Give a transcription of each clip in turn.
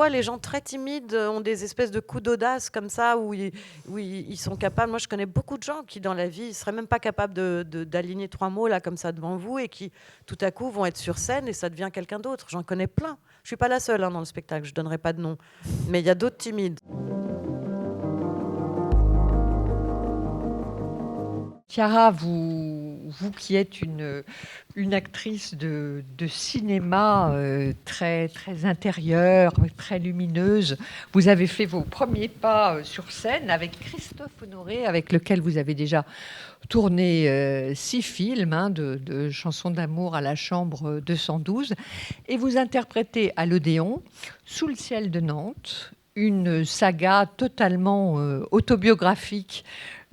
parfois, les gens très timides ont des espèces de coups d'audace comme ça, où ils sont capables. Moi, je connais beaucoup de gens qui, dans la vie, ne seraient même pas capables d'aligner 3 mots là, comme ça devant vous, et qui, tout à coup, vont être sur scène et ça devient quelqu'un d'autre. J'en connais plein. Je ne suis pas la seule dans le spectacle, je ne donnerai pas de nom. Mais il y a d'autres timides. Chiara, vous qui êtes une actrice de cinéma très, très intérieure, très lumineuse, vous avez fait vos premiers pas sur scène avec Christophe Honoré, avec lequel vous avez déjà tourné 6 films, de chansons d'amour à la chambre 212, et vous interprétez à l'Odéon, Sous le ciel de Nantes, une saga totalement autobiographique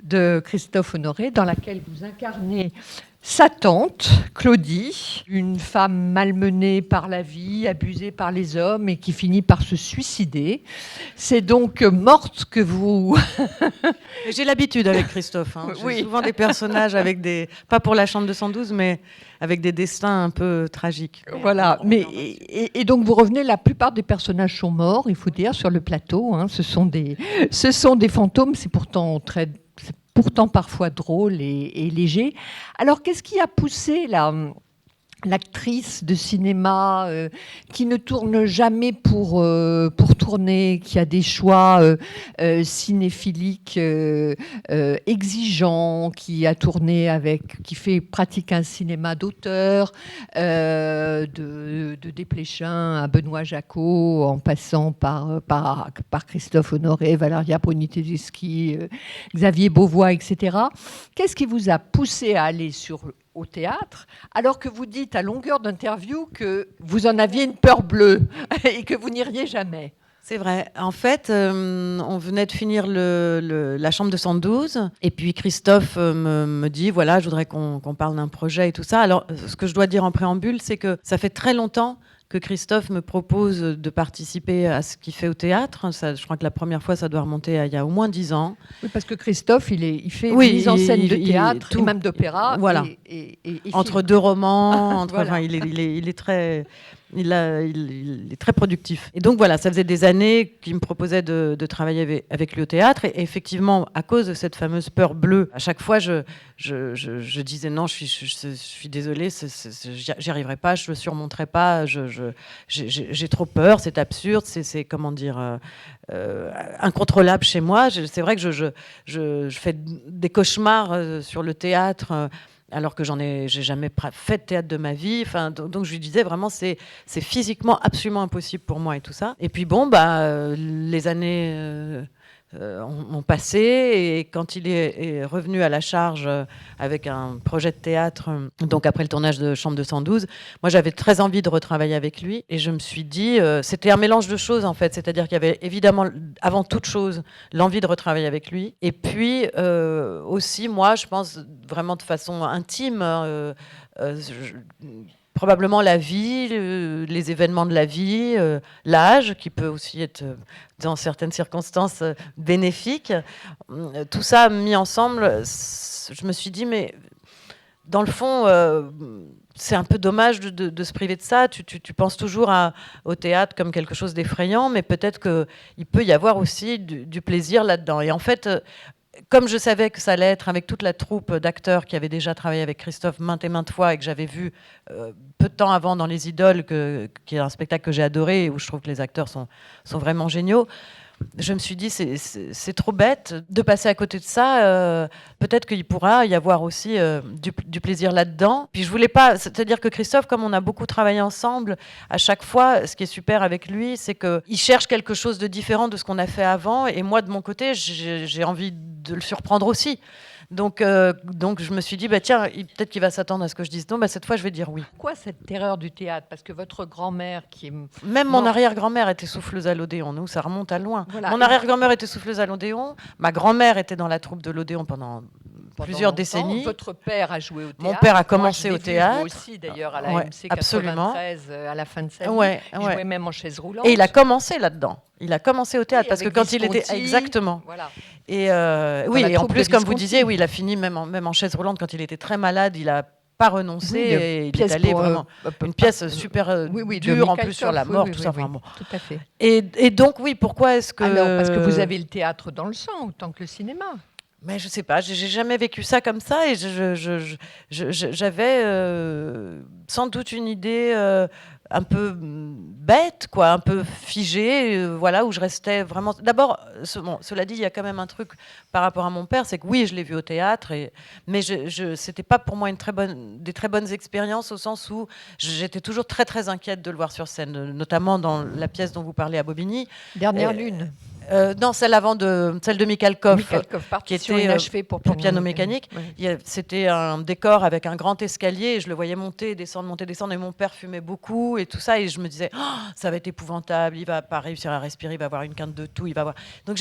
de Christophe Honoré, dans laquelle vous incarnez sa tante, Claudie, une femme malmenée par la vie, abusée par les hommes et qui finit par se suicider. C'est donc Morte que vous... J'ai l'habitude avec Christophe. J'ai Oui. souvent des personnages avec des... Pas pour la chambre 212, mais avec des destins un peu tragiques. Voilà. Et donc vous revenez, la plupart des personnages sont morts, il faut dire, sur le plateau. Ce sont des fantômes, c'est pourtant parfois drôle et léger. Alors, qu'est-ce qui a poussé l'actrice de cinéma qui ne tourne jamais pour tourner, qui a des choix cinéphiliques exigeants, qui pratique un cinéma d'auteur, de Desplechin à Benoît Jacot, en passant par Christophe Honoré, Valeria Bruni-Tedeschi, Xavier Beauvois, etc. Qu'est-ce qui vous a poussé à aller au théâtre, alors que vous dites à longueur d'interview que vous en aviez une peur bleue et que vous n'iriez jamais? C'est vrai. En fait, on venait de finir la chambre 212, et puis Christophe me dit, voilà, je voudrais qu'on parle d'un projet et tout ça. Alors, ce que je dois dire en préambule, c'est que ça fait très longtemps que Christophe me propose de participer à ce qu'il fait au théâtre. Ça, je crois que la première fois, ça doit remonter à il y a au moins 10 ans. Oui, parce que Christophe, il fait une mise en scène de théâtre, et même d'opéra. Voilà. Et entre deux romans, voilà. Enfin, il est très... Il est très productif. Et donc voilà, ça faisait des années qu'il me proposait de travailler avec lui au théâtre. Et effectivement, à cause de cette fameuse peur bleue, à chaque fois, je disais non, je suis désolée, j'y arriverai pas, je le surmonterai pas, j'ai trop peur, c'est absurde, c'est comment dire, incontrôlable chez moi. C'est vrai que je fais des cauchemars sur le théâtre. Alors que j'ai jamais fait de théâtre de ma vie. Enfin, donc je lui disais vraiment, c'est physiquement absolument impossible pour moi et tout ça. Et puis bon, les années ont passé, et quand il est revenu à la charge avec un projet de théâtre, donc après le tournage de Chambre 212, moi j'avais très envie de retravailler avec lui, et je me suis dit, c'était un mélange de choses en fait, c'est-à-dire qu'il y avait évidemment avant toute chose l'envie de retravailler avec lui, et puis aussi moi je pense vraiment de façon intime, probablement la vie, les événements de la vie, l'âge, qui peut aussi être, dans certaines circonstances, bénéfique. Tout ça mis ensemble, je me suis dit, mais dans le fond, c'est un peu dommage de se priver de ça. Tu penses toujours au théâtre comme quelque chose d'effrayant, mais peut-être qu'il peut y avoir aussi du plaisir là-dedans. Et en fait, comme je savais que ça allait être avec toute la troupe d'acteurs qui avaient déjà travaillé avec Christophe maintes et maintes fois, et que j'avais vu peu de temps avant dans Les Idoles, qui est un spectacle que j'ai adoré et où je trouve que les acteurs sont vraiment géniaux, je me suis dit, c'est trop bête de passer à côté de ça. Peut-être qu'il pourra y avoir aussi du plaisir là-dedans. Puis je voulais pas... C'est-à-dire que Christophe, comme on a beaucoup travaillé ensemble, à chaque fois, ce qui est super avec lui, c'est qu'il cherche quelque chose de différent de ce qu'on a fait avant. Et moi, de mon côté, j'ai envie de le surprendre aussi. Donc je me suis dit, tiens, peut-être qu'il va s'attendre à ce que je dise non, cette fois je vais dire oui. Pourquoi cette terreur du théâtre? Parce que votre grand-mère qui est... Même mon arrière-grand-mère était souffleuse à l'Odéon, nous, ça remonte à loin. Voilà. Mon arrière-grand-mère était souffleuse à l'Odéon, ma grand-mère était dans la troupe de l'Odéon pendant plusieurs décennies. Votre père a joué au théâtre. Mon père a commencé au théâtre. Moi aussi, d'ailleurs, à la MC 93, absolument. À la fin de sa vie. Il jouait même en chaise roulante. Et il a commencé là-dedans. Il a commencé au théâtre, parce que quand Visconti, il était... Exactement. Voilà. Et oui, et en plus, comme vous disiez, oui, il a fini même en chaise roulante quand il était très malade. Il a pas renoncé Oui, et il est allé vraiment. Une pièce super dure, en plus sur la mort, tout ça. Bon. Tout à fait. Et donc, oui, pourquoi est-ce que... Alors, parce que vous avez le théâtre dans le sang, autant que le cinéma. Mais je sais pas, j'ai jamais vécu ça comme ça et j'avais sans doute une idée un peu bête, quoi, un peu figée, voilà, où je restais vraiment. D'abord, cela dit, il y a quand même un truc par rapport à mon père, c'est que oui, je l'ai vu au théâtre, mais c'était pas pour moi des très bonnes expériences au sens où j'étais toujours très très inquiète de le voir sur scène, notamment dans la pièce dont vous parlez à Bobigny. Dernière lune. Non, celle de Mikhalkov, qui était inachevée pour piano mécanique. Oui. C'était un décor avec un grand escalier et je le voyais monter, descendre, et mon père fumait beaucoup et tout ça et je me disais ça va être épouvantable, il va pas réussir à respirer, il va avoir une quinte de toux, il va avoir. Donc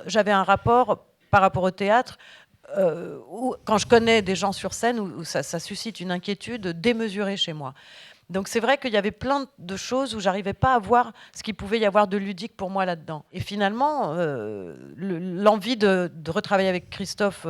j'avais un rapport par rapport au théâtre où, quand je connais des gens sur scène, où ça suscite une inquiétude démesurée chez moi. Donc c'est vrai qu'il y avait plein de choses où j'arrivais pas à voir ce qu'il pouvait y avoir de ludique pour moi là-dedans. Et finalement, l'envie de retravailler avec Christophe,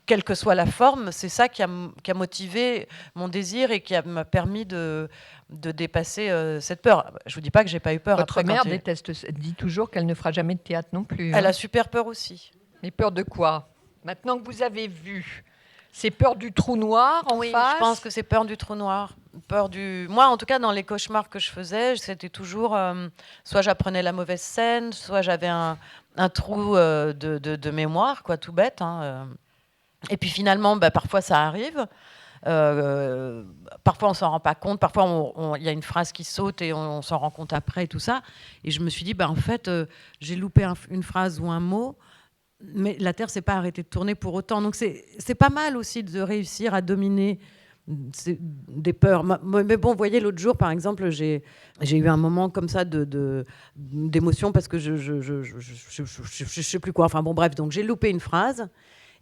quelle que soit la forme, c'est ça qui a motivé mon désir et qui m'a permis de dépasser cette peur. Je vous dis pas que j'ai pas eu peur. Votre mère dit toujours qu'elle ne fera jamais de théâtre non plus. Elle a super peur aussi. Mais peur de quoi? Maintenant que vous avez vu, c'est peur du trou noir en face? Je pense que c'est peur du trou noir. Moi, en tout cas, dans les cauchemars que je faisais, c'était toujours soit j'apprenais la mauvaise scène, soit j'avais un trou de mémoire, quoi, tout bête. Hein. Et puis finalement, parfois ça arrive. Parfois on s'en rend pas compte. Parfois il y a une phrase qui saute et on s'en rend compte après et tout ça. Et je me suis dit, en fait, j'ai loupé une phrase ou un mot. Mais la Terre s'est pas arrêtée de tourner pour autant. Donc c'est pas mal aussi de réussir à dominer des peurs. Mais bon, vous voyez, l'autre jour, par exemple, j'ai eu un moment comme ça d'émotion parce que je sais plus quoi. Enfin bon, bref, donc j'ai loupé une phrase.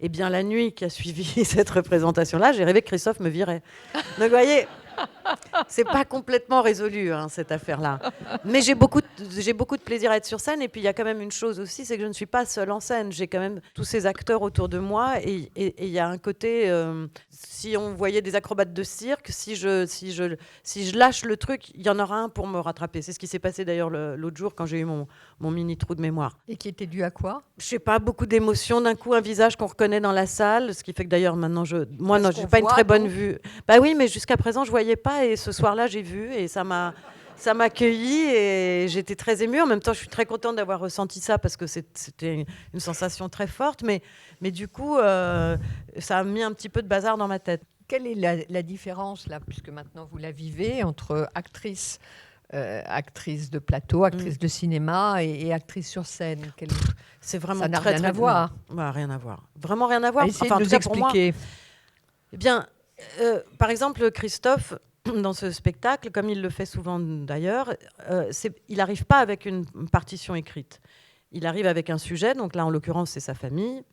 Et bien la nuit qui a suivi cette représentation-là, j'ai rêvé que Christophe me virait. Donc vous voyez, c'est pas complètement résolu, hein, cette affaire-là. Mais j'ai beaucoup de plaisir à être sur scène. Et puis il y a quand même une chose aussi, c'est que je ne suis pas seule en scène. J'ai quand même tous ces acteurs autour de moi. Et il y a un côté, si on voyait des acrobates de cirque, si je lâche le truc, il y en aura un pour me rattraper. C'est ce qui s'est passé d'ailleurs l'autre jour quand j'ai eu mon mini trou de mémoire. Et qui était dû à quoi? Je sais pas, beaucoup d'émotions. D'un coup, un visage qu'on reconnaît dans la salle, ce qui fait que d'ailleurs maintenant, moi, non, j'ai pas une très bonne vue. Bah oui, mais jusqu'à présent, je voyais pas, et ce soir-là, j'ai vu, et ça m'a accueilli, et j'étais très émue. En même temps, je suis très contente d'avoir ressenti ça parce que c'était une sensation très forte, mais du coup, ça a mis un petit peu de bazar dans ma tête. Quelle est la différence là, puisque maintenant vous la vivez, entre actrice de plateau, actrice de cinéma et actrice sur scène? C'est vraiment ça n'a rien à voir. Rien à voir. Vraiment rien à voir. Essayez de nous expliquer. Eh bien, par exemple, Christophe, dans ce spectacle, comme il le fait souvent d'ailleurs, il n'arrive pas avec une partition écrite. Il arrive avec un sujet, donc là, en l'occurrence, c'est sa famille,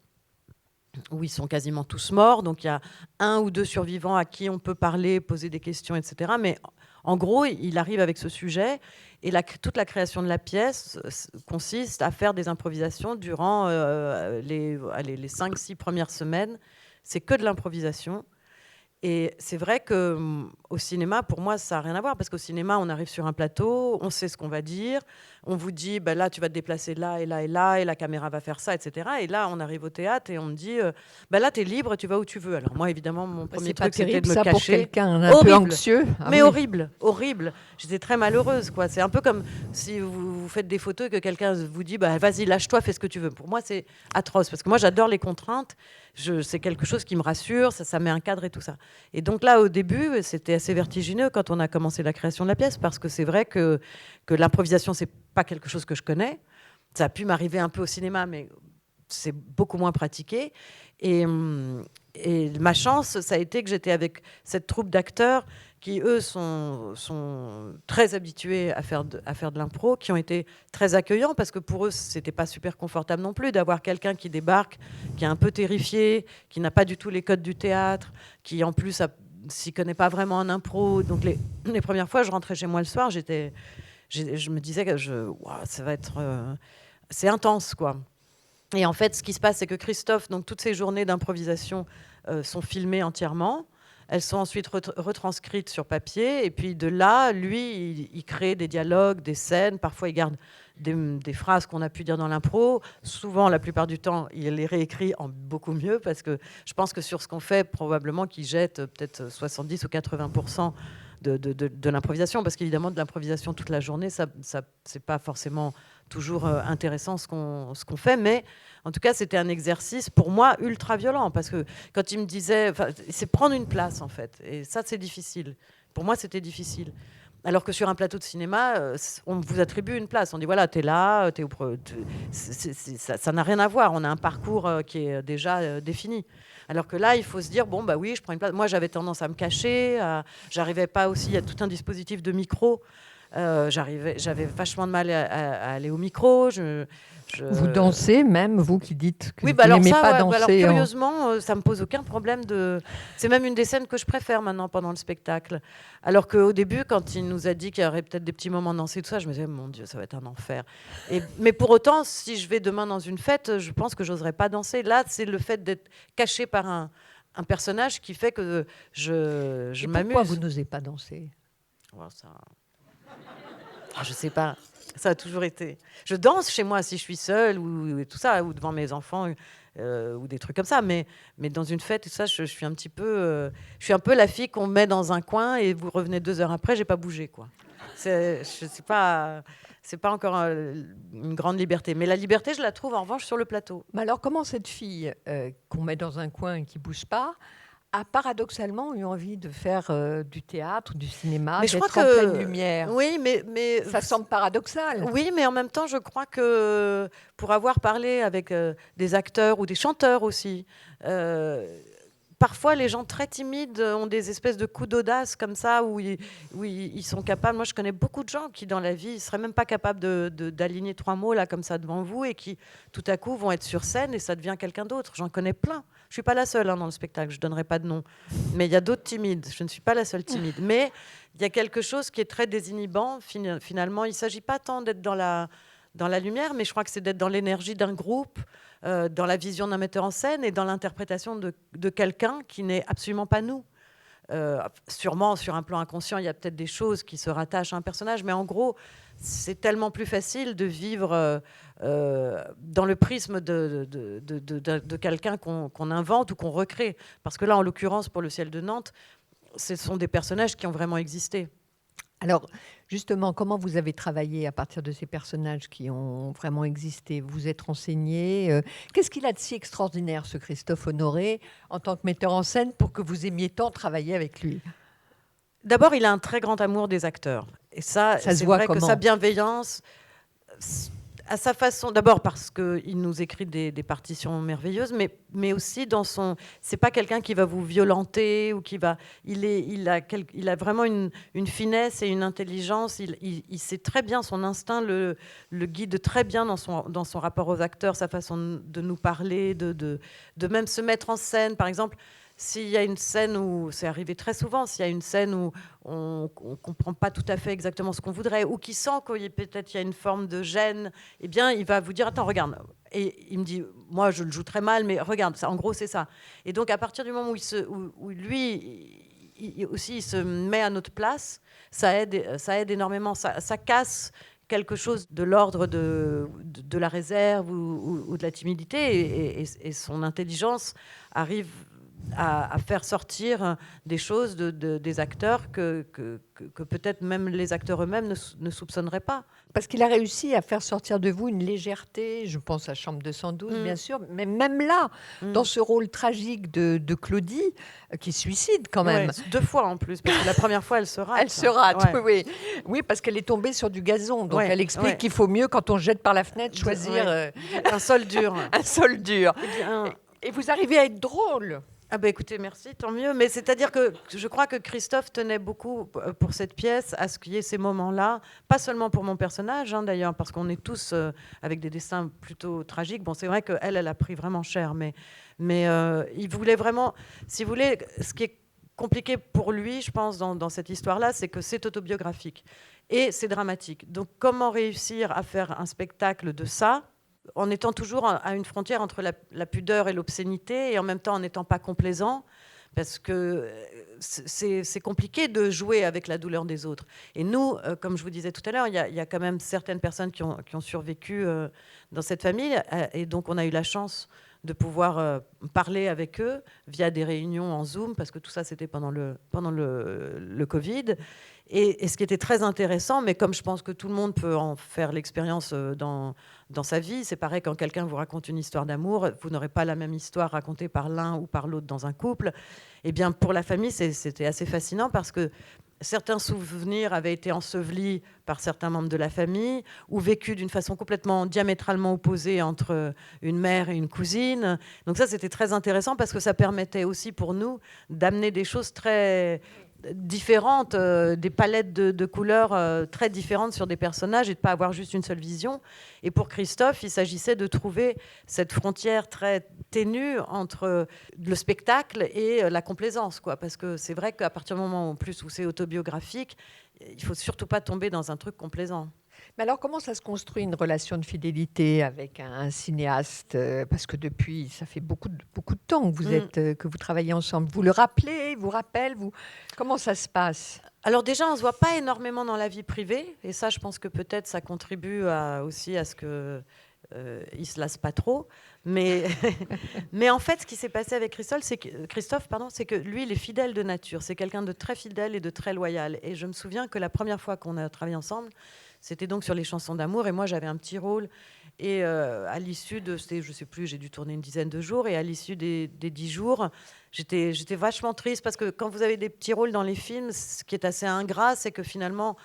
où ils sont quasiment tous morts. Donc il y a un ou deux survivants à qui on peut parler, poser des questions, etc. Mais en gros, il arrive avec ce sujet et toute la création de la pièce consiste à faire des improvisations durant les 5-6 premières semaines. C'est que de l'improvisation. Et c'est vrai qu'au cinéma, pour moi, ça n'a rien à voir, parce qu'au cinéma, on arrive sur un plateau, on sait ce qu'on va dire, on vous dit, là, tu vas te déplacer là et là et là, et la caméra va faire ça, etc. Et là, on arrive au théâtre et on me dit, là, tu es libre, tu vas où tu veux. Alors moi, évidemment, mon premier truc, c'était de me cacher. Pour quelqu'un un peu anxieux. Mais horrible, horrible. J'étais très malheureuse, quoi. C'est un peu comme si vous faites des photos et que quelqu'un vous dit, vas-y, lâche-toi, fais ce que tu veux. Pour moi, c'est atroce, parce que moi, j'adore les contraintes. C'est quelque chose qui me rassure, ça met un cadre et tout ça. Et donc là, au début, c'était assez vertigineux quand on a commencé la création de la pièce, parce que c'est vrai que l'improvisation, c'est pas quelque chose que je connais. Ça a pu m'arriver un peu au cinéma, mais c'est beaucoup moins pratiqué. Et ma chance, ça a été que j'étais avec cette troupe d'acteurs qui, eux, sont très habitués à faire de l'impro, qui ont été très accueillants, parce que pour eux, c'était pas super confortable non plus d'avoir quelqu'un qui débarque, qui est un peu terrifié, qui n'a pas du tout les codes du théâtre, qui en plus s'y connaît pas vraiment en impro. Donc les premières fois, je rentrais chez moi le soir, je me disais que ça va être... c'est intense, quoi. Et en fait, ce qui se passe, c'est que Christophe, donc toutes ces journées d'improvisation sont filmées entièrement. elles sont ensuite retranscrites sur papier, et puis de là, lui, il crée des dialogues, des scènes, parfois il garde des phrases qu'on a pu dire dans l'impro. Souvent, la plupart du temps, il les réécrit en beaucoup mieux, parce que je pense que sur ce qu'on fait, probablement qu'il jette peut-être 70 ou 80% de l'improvisation, parce qu'évidemment, de l'improvisation toute la journée, ça c'est pas forcément toujours intéressant ce qu'on fait, mais en tout cas, c'était un exercice pour moi ultra violent, parce que quand il me disait, c'est prendre une place en fait, et ça c'est difficile. Pour moi, c'était difficile. Alors que sur un plateau de cinéma, on vous attribue une place. On dit voilà, t'es là, ça n'a rien à voir. On a un parcours qui est déjà défini. Alors que là, il faut se dire bon bah oui, je prends une place. Moi, j'avais tendance à me cacher. J'arrivais pas aussi. Il y a tout un dispositif de micro. J'avais vachement de mal à aller au micro. Vous dansez même, vous qui dites que oui, vous n'aimez pas danser. Alors, curieusement, ça me pose aucun problème de. C'est même une des scènes que je préfère maintenant pendant le spectacle. Alors qu'au début, quand il nous a dit qu'il y aurait peut-être des petits moments de danser, tout ça, je me disais mon Dieu, ça va être un enfer. Mais pour autant, si je vais demain dans une fête, je pense que j'oserais pas danser. Là, c'est le fait d'être caché par un personnage qui fait que je m'amuse. Pourquoi vous n'osez pas danser? Je sais pas. Ça a toujours été. Je danse chez moi si je suis seule ou tout ça, ou devant mes enfants ou des trucs comme ça. Mais dans une fête, tout ça, je suis un petit peu. Je suis un peu la fille qu'on met dans un coin et vous revenez 2 heures après, j'ai pas bougé quoi. C'est pas encore une grande liberté. Mais la liberté, je la trouve en revanche sur le plateau. Mais alors, comment cette fille qu'on met dans un coin et qui bouge pas a paradoxalement eu envie de faire du théâtre, du cinéma, d'être en pleine lumière? Oui, mais ça semble paradoxal. Oui, mais en même temps, je crois que pour avoir parlé avec des acteurs ou des chanteurs aussi, parfois les gens très timides ont des espèces de coups d'audace comme ça où ils sont capables. Moi, je connais beaucoup de gens qui dans la vie ne seraient même pas capables d'aligner 3 mots là comme ça devant vous et qui tout à coup vont être sur scène et ça devient quelqu'un d'autre. J'en connais plein. Je suis pas la seule dans le spectacle, je donnerai pas de nom. Mais il y a d'autres timides. Je ne suis pas la seule timide. Mais il y a quelque chose qui est très désinhibant. Finalement, il ne s'agit pas tant d'être dans la lumière, mais je crois que c'est d'être dans l'énergie d'un groupe, dans la vision d'un metteur en scène et dans l'interprétation de quelqu'un qui n'est absolument pas nous. Sûrement, sur un plan inconscient, il y a peut-être des choses qui se rattachent à un personnage, mais en gros, c'est tellement plus facile de vivre dans le prisme de quelqu'un qu'on invente ou qu'on recrée. Parce que là, en l'occurrence, pour Le Ciel de Nantes, ce sont des personnages qui ont vraiment existé. Alors, justement, comment vous avez travaillé à partir de ces personnages qui ont vraiment existé? Vous vous êtes renseigné. Qu'est-ce qu'il a de si extraordinaire, ce Christophe Honoré, en tant que metteur en scène, pour que vous aimiez tant travailler avec lui? D'abord, il a un très grand amour des acteurs. Et ça se voit vrai comment? Que sa bienveillance, à sa façon, d'abord parce qu'il nous écrit des partitions merveilleuses, mais aussi dans son... C'est pas quelqu'un qui va vous violenter ou qui va... Il a vraiment une finesse et une intelligence. Il sait très bien, son instinct le guide très bien dans son rapport aux acteurs, sa façon de nous parler, de même se mettre en scène. Par exemple, s'il y a une scène où, c'est arrivé très souvent, s'il y a une scène où on ne comprend pas tout à fait exactement ce qu'on voudrait, ou qui sent qu'il peut-être y a une forme de gêne, eh bien, il va vous dire, attends, regarde. Et il me dit, moi, je le joue très mal, mais regarde, ça, en gros, c'est ça. Et donc, à partir du moment où lui, il se met à notre place, ça aide énormément. Ça casse quelque chose de l'ordre de la réserve ou de la timidité, et son intelligence arrive à faire sortir des choses des acteurs que peut-être même les acteurs eux-mêmes ne soupçonneraient pas. Parce qu'il a réussi à faire sortir de vous une légèreté, je pense à Chambre 212, bien sûr, mais même là, dans ce rôle tragique de Claudie, qui se suicide quand même. Ouais, 2 fois en plus, parce que la première fois, elle se rate. Elle se rate, ouais. Oui. Oui, parce qu'elle est tombée sur du gazon. Donc elle explique qu'il faut mieux, quand on jette par la fenêtre, choisir un sol dur. Un sol dur. Et vous arrivez à être drôle. Ah bah écoutez, merci, tant mieux. Mais c'est-à-dire que je crois que Christophe tenait beaucoup pour cette pièce à ce qu'il y ait ces moments-là, pas seulement pour mon personnage d'ailleurs, parce qu'on est tous avec des destins plutôt tragiques. Bon, c'est vrai qu'elle a pris vraiment cher, mais il voulait vraiment, si vous voulez, ce qui est compliqué pour lui, je pense, dans cette histoire-là, c'est que c'est autobiographique et c'est dramatique. Donc comment réussir à faire un spectacle de ça en étant toujours à une frontière entre la pudeur et l'obscénité, et en même temps en n'étant pas complaisant, parce que c'est compliqué de jouer avec la douleur des autres. Et nous, comme je vous disais tout à l'heure, il y a quand même certaines personnes qui ont survécu dans cette famille. Et donc, on a eu la chance de pouvoir parler avec eux via des réunions en Zoom, parce que tout ça, c'était pendant le Covid. Et ce qui était très intéressant, mais comme je pense que tout le monde peut en faire l'expérience dans sa vie, c'est pareil quand quelqu'un vous raconte une histoire d'amour, vous n'aurez pas la même histoire racontée par l'un ou par l'autre dans un couple. Eh bien, pour la famille, c'était assez fascinant parce que certains souvenirs avaient été ensevelis par certains membres de la famille ou vécus d'une façon complètement diamétralement opposée entre une mère et une cousine. Donc ça, c'était très intéressant parce que ça permettait aussi pour nous d'amener des choses très différentes, des palettes de couleurs très différentes sur des personnages et de ne pas avoir juste une seule vision. Et pour Christophe, il s'agissait de trouver cette frontière très ténue entre le spectacle et la complaisance, quoi. Parce que c'est vrai qu'à partir du moment en plus où c'est autobiographique, il ne faut surtout pas tomber dans un truc complaisant. Mais alors, comment ça se construit une relation de fidélité avec un cinéaste? Parce que depuis, ça fait beaucoup de temps que vous travaillez ensemble. Vous le rappelez, il vous rappelle, comment ça se passe? Alors déjà, on ne se voit pas énormément dans la vie privée. Et ça, je pense que peut-être ça contribue aussi à ce que il se lasse pas trop. Mais, mais en fait, ce qui s'est passé avec Christophe, c'est que lui, il est fidèle de nature. C'est quelqu'un de très fidèle et de très loyal. Et je me souviens que la première fois qu'on a travaillé ensemble, c'était donc sur les chansons d'amour. Et moi, j'avais un petit rôle. Et à l'issue je sais plus, j'ai dû tourner une dizaine de jours. Et à l'issue des 10 jours, j'étais vachement triste parce que quand vous avez des petits rôles dans les films, ce qui est assez ingrat, c'est que finalement,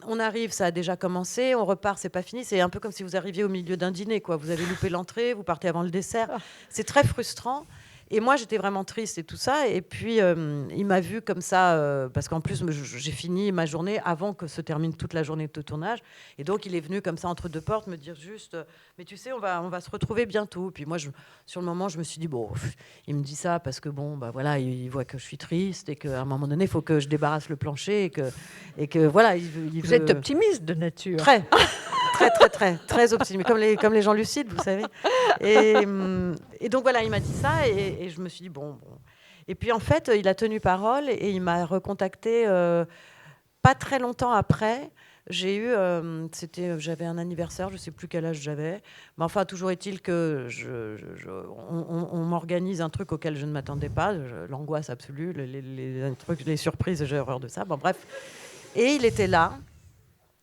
on arrive, ça a déjà commencé, on repart, c'est pas fini. C'est un peu comme si vous arriviez au milieu d'un dîner, quoi. Vous avez loupé l'entrée, vous partez avant le dessert. C'est très frustrant. Et moi, j'étais vraiment triste et tout ça. Et puis, il m'a vu comme ça, parce qu'en plus, j'ai fini ma journée avant que se termine toute la journée de tournage. Et donc, il est venu comme ça entre deux portes me dire juste, mais tu sais, on va se retrouver bientôt. Puis moi, sur le moment, je me suis dit, bon, il me dit ça parce que bon, bah voilà, il voit que je suis triste et qu'à un moment donné, il faut que je débarrasse le plancher et que voilà. Vous êtes optimiste de nature. Très optimiste, comme les gens lucides, vous savez. Et donc voilà, il m'a dit ça et je me suis dit bon. Et puis en fait, il a tenu parole et il m'a recontacté pas très longtemps après. J'avais un anniversaire, je sais plus quel âge j'avais, mais enfin toujours est-il que on m'organise un truc auquel je ne m'attendais pas, l'angoisse absolue, les surprises, j'ai horreur de ça. Bon bref, et il était là.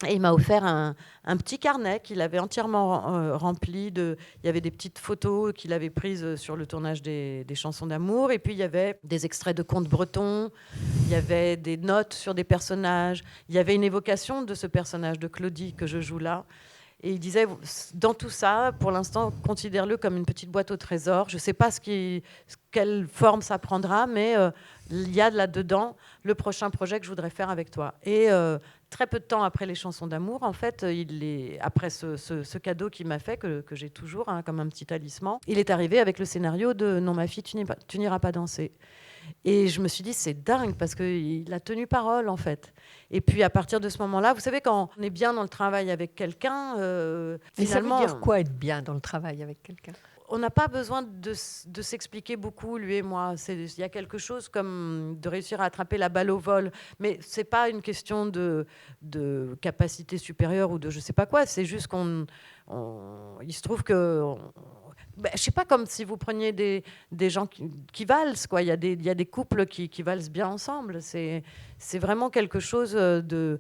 Et il m'a offert un petit carnet qu'il avait entièrement rempli. Il y avait des petites photos qu'il avait prises sur le tournage des chansons d'amour. Et puis, il y avait des extraits de contes bretons. Il y avait des notes sur des personnages. Il y avait une évocation de ce personnage de Claudie que je joue là. Et il disait, dans tout ça, pour l'instant, considère-le comme une petite boîte au trésor. Je ne sais pas quelle forme ça prendra, mais il y a là-dedans le prochain projet que je voudrais faire avec toi. Et très peu de temps après les chansons d'amour, en fait, après ce cadeau qu'il m'a fait, que j'ai toujours comme un petit talisman, il est arrivé avec le scénario de Non, ma fille, tu n'iras pas danser. Et je me suis dit, c'est dingue, parce qu'il a tenu parole, en fait. Et puis, à partir de ce moment-là, vous savez, quand on est bien dans le travail avec quelqu'un, finalement... ça veut dire quoi, être bien dans le travail avec quelqu'un? On n'a pas besoin de s'expliquer beaucoup, lui et moi. Il y a quelque chose comme de réussir à attraper la balle au vol. Mais ce n'est pas une question de capacité supérieure ou de je ne sais pas quoi. C'est juste il se trouve que... je ne sais pas, comme si vous preniez des gens qui valsent, quoi. Il y a des couples qui valsent bien ensemble. C'est vraiment quelque chose que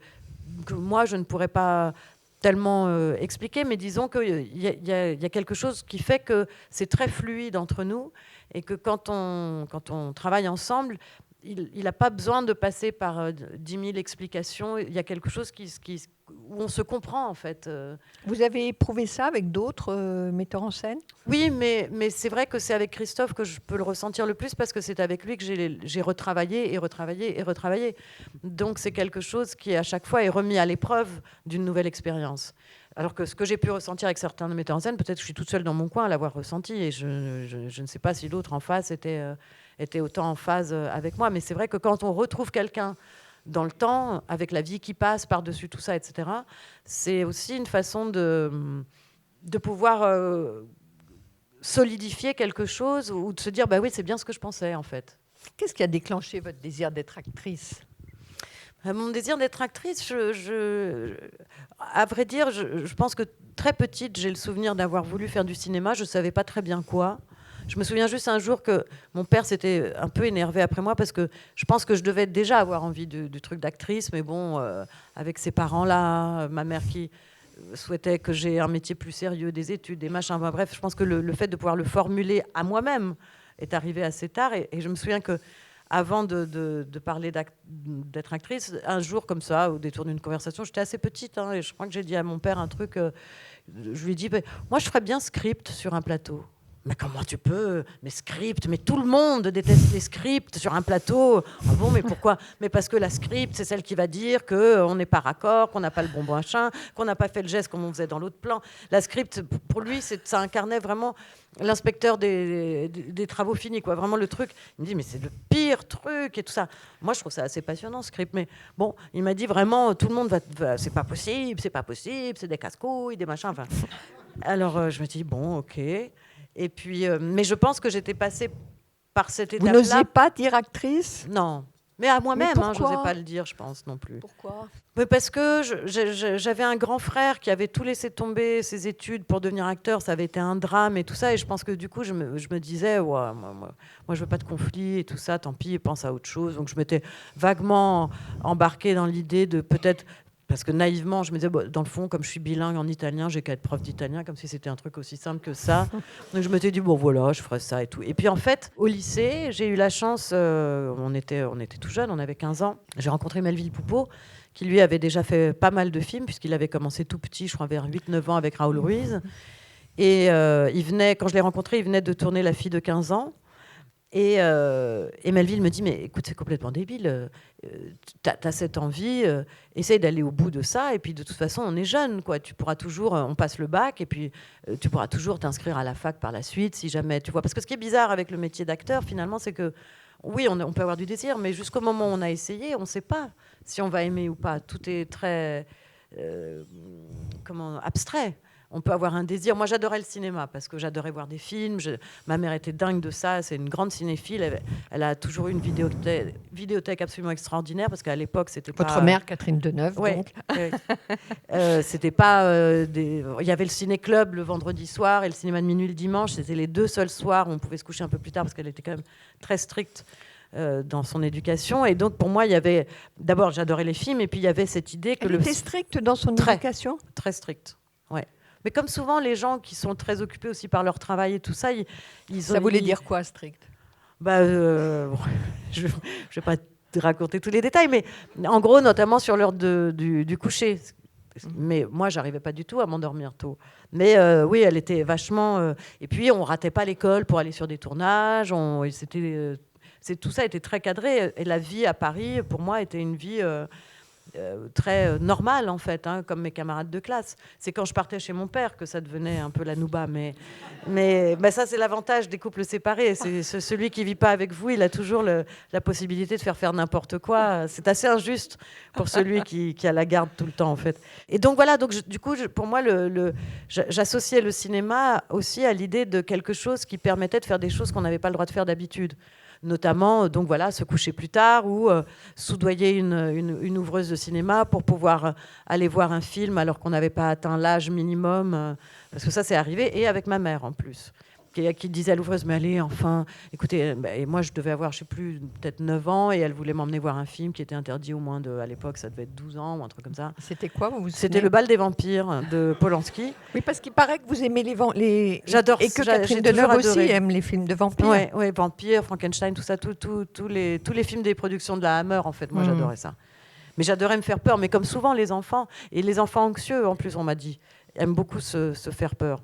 moi, je ne pourrais pas tellement expliqué, mais disons qu'il y a quelque chose qui fait que c'est très fluide entre nous et que quand on travaille ensemble, il n'a pas besoin de passer par 10 000 explications. Il y a quelque chose où on se comprend, en fait. Vous avez éprouvé ça avec d'autres metteurs en scène? Oui, mais c'est vrai que c'est avec Christophe que je peux le ressentir le plus parce que c'est avec lui que j'ai retravaillé et retravaillé et retravaillé. Donc c'est quelque chose qui, à chaque fois, est remis à l'épreuve d'une nouvelle expérience. Alors que ce que j'ai pu ressentir avec certains metteurs en scène, peut-être que je suis toute seule dans mon coin à l'avoir ressenti et je ne sais pas si l'autre en face était autant en phase avec moi. Mais c'est vrai que quand on retrouve quelqu'un dans le temps, avec la vie qui passe par-dessus tout ça, etc., c'est aussi une façon de pouvoir solidifier quelque chose ou de se dire, bah oui, c'est bien ce que je pensais, en fait. Qu'est-ce qui a déclenché votre désir d'être actrice? Mon désir d'être actrice, à vrai dire, je pense que très petite, j'ai le souvenir d'avoir voulu faire du cinéma. Je ne savais pas très bien quoi. Je me souviens juste un jour que mon père s'était un peu énervé après moi parce que je pense que je devais déjà avoir envie du truc d'actrice, mais bon, avec ces parents-là, ma mère qui souhaitait que j'ai un métier plus sérieux, des études, des machins. Enfin, bref, je pense que le fait de pouvoir le formuler à moi-même est arrivé assez tard. Et je me souviens que avant de parler d'être actrice, un jour comme ça, au détour d'une conversation, j'étais assez petite, hein, et je crois que j'ai dit à mon père un truc, je lui ai dit, moi je ferais bien script sur un plateau. Mais comment tu peux? Mais script, mais tout le monde déteste les scripts sur un plateau. Ah bon, mais pourquoi? Mais parce que la script, c'est celle qui va dire qu'on n'est pas raccord, qu'on n'a pas le bon machin, qu'on n'a pas fait le geste comme on faisait dans l'autre plan. La script, pour lui, ça incarnait vraiment l'inspecteur des travaux finis, quoi. Vraiment le truc. Il me dit, mais c'est le pire truc et tout ça. Moi, je trouve ça assez passionnant, script. Mais bon, il m'a dit vraiment, tout le monde c'est pas possible, c'est des casse-couilles, des machins. Enfin, alors, je me dis, bon, ok. Et puis, mais je pense que j'étais passée par cette étape-là. Vous n'osiez pas dire actrice? Non. Mais à moi-même, je je n'osais pas le dire, je pense, non plus. Pourquoi? Mais parce que j'avais un grand frère qui avait tout laissé tomber ses études pour devenir acteur. Ça avait été un drame et tout ça. Et je pense que du coup, je me disais, ouais, moi, je veux pas de conflit et tout ça, tant pis, pense à autre chose. Donc je m'étais vaguement embarquée dans l'idée de peut-être... Parce que naïvement, je me disais, dans le fond, comme je suis bilingue en italien, j'ai qu'à être prof d'italien, comme si c'était un truc aussi simple que ça. Donc je m'étais dit, bon voilà, je ferais ça et tout. Et puis en fait, au lycée, j'ai eu la chance, on était tout jeunes, on avait 15 ans. J'ai rencontré Melville Poupeau, qui lui avait déjà fait pas mal de films, puisqu'il avait commencé tout petit, je crois vers 8-9 ans avec Raoul Ruiz. Et il venait, quand je l'ai rencontré, il venait de tourner La fille de 15 ans. Et Melville me dit, mais écoute, c'est complètement débile, t'as cette envie, essaye d'aller au bout de ça, et puis de toute façon, on est jeune, quoi. Tu pourras toujours, on passe le bac, et puis tu pourras toujours t'inscrire à la fac par la suite, si jamais, tu vois. Parce que ce qui est bizarre avec le métier d'acteur, finalement, c'est que, oui, on peut avoir du désir, mais jusqu'au moment où on a essayé, on ne sait pas si on va aimer ou pas. Tout est très, abstrait. On peut avoir un désir. Moi, j'adorais le cinéma parce que j'adorais voir des films. Ma mère était dingue de ça. C'est une grande cinéphile. Elle a toujours eu une vidéothèque absolument extraordinaire parce qu'à l'époque, c'était pas... Votre mère, Catherine Deneuve, ouais, donc. C'était pas... Il y avait le ciné-club le vendredi soir et le cinéma de minuit le dimanche. C'était les deux seuls soirs où on pouvait se coucher un peu plus tard parce qu'elle était quand même très stricte dans son éducation. Et donc, pour moi, il y avait... D'abord, j'adorais les films et puis il y avait cette idée que... Elle était stricte dans son éducation? Très stricte, ouais. Mais comme souvent, les gens qui sont très occupés aussi par leur travail et tout ça, ça voulait dire quoi, strict? Je ne vais pas te raconter tous les détails, mais en gros, notamment sur l'heure du coucher. Mais moi, j'arrivais pas du tout à m'endormir tôt. Mais oui, elle était vachement... Et puis, on ratait pas l'école pour aller sur des tournages. Tout ça était très cadré. Et la vie à Paris, pour moi, était une vie... très normale en fait, hein, comme mes camarades de classe. C'est quand je partais chez mon père que ça devenait un peu la nouba, mais ça c'est l'avantage des couples séparés. C'est celui qui vit pas avec vous, il a toujours la possibilité de faire n'importe quoi. C'est assez injuste pour celui qui a la garde tout le temps en fait. Et donc voilà, du coup pour moi j'associais le cinéma aussi à l'idée de quelque chose qui permettait de faire des choses qu'on n'avait pas le droit de faire d'habitude. Notamment, donc voilà, se coucher plus tard ou soudoyer une ouvreuse de cinéma pour pouvoir aller voir un film alors qu'on n'avait pas atteint l'âge minimum. Parce que ça, c'est arrivé, et avec ma mère en plus, qui disait à l'ouvreuse, mais allez, enfin, écoutez, et moi je devais avoir, je sais plus, peut-être 9 ans, et elle voulait m'emmener voir un film qui était interdit au moins à l'époque, ça devait être 12 ans ou un truc comme ça. C'était quoi, C'était Le bal des vampires de Polanski. Oui, parce qu'il paraît que vous aimez J'adore. Et que Catherine Deneuve aussi aime les films de vampires. Oui, vampires, Frankenstein, tout ça, tous les films des productions de la Hammer, en fait, moi j'adorais ça. Mais j'adorais me faire peur, mais comme souvent les enfants, et les enfants anxieux en plus, on m'a dit, aiment beaucoup se faire peur.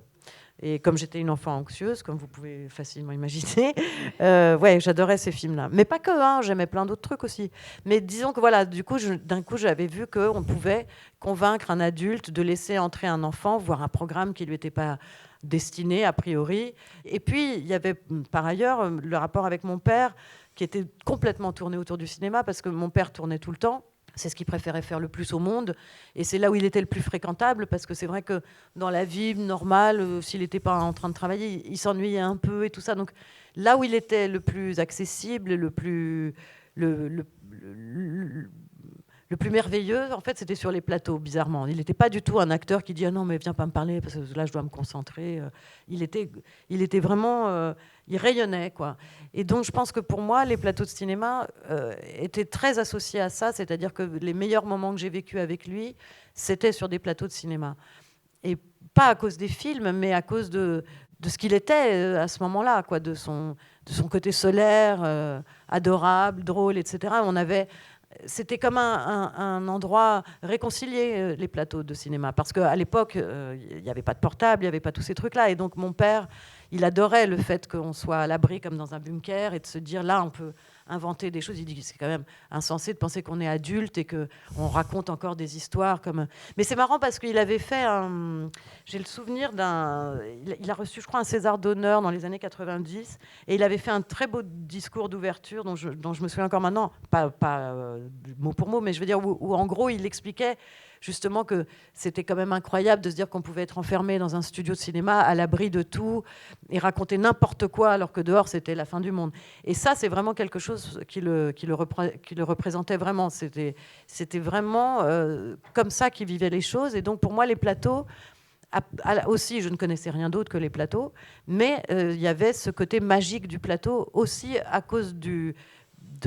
Et comme j'étais une enfant anxieuse, comme vous pouvez facilement imaginer, ouais, j'adorais ces films-là. Mais pas que, hein, j'aimais plein d'autres trucs aussi. Mais disons que voilà, du coup, d'un coup, j'avais vu qu'on pouvait convaincre un adulte de laisser entrer un enfant, voir un programme qui lui était pas destiné a priori. Et puis, il y avait par ailleurs le rapport avec mon père, qui était complètement tourné autour du cinéma, parce que mon père tournait tout le temps. C'est ce qu'il préférait faire le plus au monde. Et c'est là où il était le plus fréquentable, parce que c'est vrai que dans la vie normale, s'il n'était pas en train de travailler, il s'ennuyait un peu et tout ça. Donc là où il était le plus accessible, le plus merveilleux, en fait, c'était sur les plateaux, bizarrement. Il n'était pas du tout un acteur qui dit « Ah non, mais viens pas me parler, parce que là, je dois me concentrer. » Il était vraiment... il rayonnait, quoi. Et donc, je pense que pour moi, les plateaux de cinéma étaient très associés à ça, c'est-à-dire que les meilleurs moments que j'ai vécus avec lui, c'était sur des plateaux de cinéma. Et pas à cause des films, mais à cause de ce qu'il était à ce moment-là, quoi, de son côté solaire, adorable, drôle, etc. C'était comme un endroit réconcilié, les plateaux de cinéma. Parce qu'à l'époque, il n'y avait pas de portable, il n'y avait pas tous ces trucs-là. Et donc mon père, il adorait le fait qu'on soit à l'abri comme dans un bunker et de se dire, là, on peut inventer des choses. Il dit que c'est quand même insensé de penser qu'on est adulte et qu'on raconte encore des histoires comme... Mais c'est marrant parce qu'il avait fait un... J'ai le souvenir d'un... Il a reçu, je crois, un César d'honneur dans les années 90 et il avait fait un très beau discours d'ouverture dont je me souviens encore maintenant, pas mot pour mot, mais je veux dire où en gros, il expliquait justement que c'était quand même incroyable de se dire qu'on pouvait être enfermé dans un studio de cinéma à l'abri de tout et raconter n'importe quoi alors que dehors c'était la fin du monde. Et ça, c'est vraiment quelque chose qui le représentait vraiment. C'était vraiment comme ça qu'il vivait les choses. Et donc pour moi, les plateaux, aussi, je ne connaissais rien d'autre que les plateaux, mais il y avait ce côté magique du plateau aussi à cause de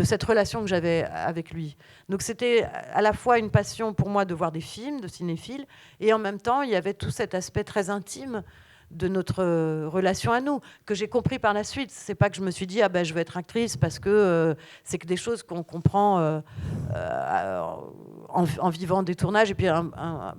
cette relation que j'avais avec lui. Donc c'était à la fois une passion pour moi de voir des films, de cinéphile, et en même temps, il y avait tout cet aspect très intime de notre relation à nous, que j'ai compris par la suite. C'est pas que je me suis dit, ah ben, je veux être actrice, parce que c'est que des choses qu'on comprend en vivant des tournages, et puis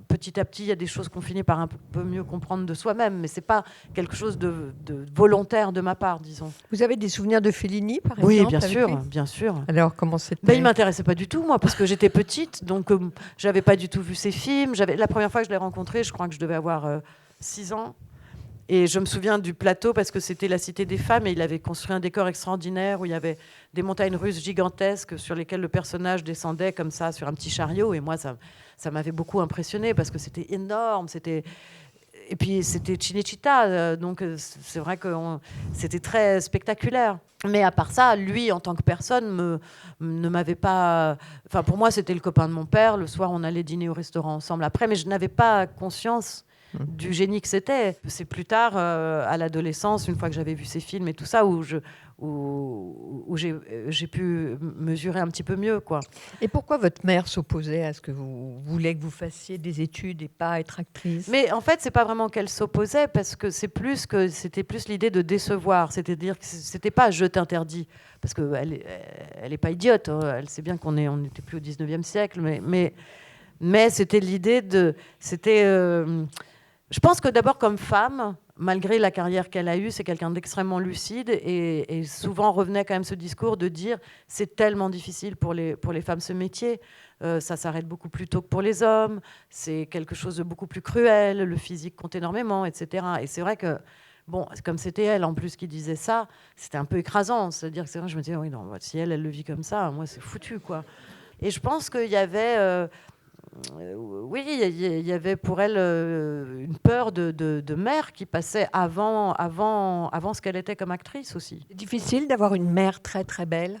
petit à petit, il y a des choses qu'on finit par un peu mieux comprendre de soi-même, mais c'est pas quelque chose de volontaire de ma part, disons. Vous avez des souvenirs de Fellini, par exemple? Oui, bien sûr, bien sûr. Alors, comment c'était? Ben, il m'intéressait pas du tout, moi, parce que j'étais petite, donc j'avais pas du tout vu ses films. La première fois que je l'ai rencontré, je crois que je devais avoir 6 ans. Et je me souviens du plateau parce que c'était la Cité des Femmes et il avait construit un décor extraordinaire où il y avait des montagnes russes gigantesques sur lesquelles le personnage descendait comme ça sur un petit chariot. Et moi, ça m'avait beaucoup impressionné parce que c'était énorme. Et puis c'était Cinecittà, donc c'est vrai que c'était très spectaculaire. Mais à part ça, lui, en tant que personne, ne m'avait pas... Enfin, pour moi, c'était le copain de mon père. Le soir, on allait dîner au restaurant ensemble après, mais je n'avais pas conscience du génie que c'était. C'est plus tard, à l'adolescence, une fois que j'avais vu ces films et tout ça, où j'ai pu mesurer un petit peu mieux, quoi. Et pourquoi votre mère s'opposait à ce que vous vouliez que vous fassiez des études et pas être actrice? Mais en fait, c'est pas vraiment qu'elle s'opposait, parce que c'était plus l'idée de décevoir. C'est-à-dire que c'était pas « je t'interdis », parce qu'elle est pas idiote, hein. Elle sait bien on n'était plus au 19e siècle, mais c'était l'idée de... je pense que d'abord, comme femme, malgré la carrière qu'elle a eue, c'est quelqu'un d'extrêmement lucide et souvent revenait quand même ce discours de dire c'est tellement difficile pour les femmes ce métier, ça s'arrête beaucoup plus tôt que pour les hommes, c'est quelque chose de beaucoup plus cruel, le physique compte énormément, etc. Et c'est vrai que, bon, comme c'était elle en plus qui disait ça, c'était un peu écrasant. C'est-à-dire que c'est vrai, je me disais, oui, non, si elle le vit comme ça, moi c'est foutu, quoi. Et je pense qu'il y avait... oui, il y avait pour elle une peur de mère qui passait avant ce qu'elle était comme actrice aussi. C'est difficile d'avoir une mère très très belle?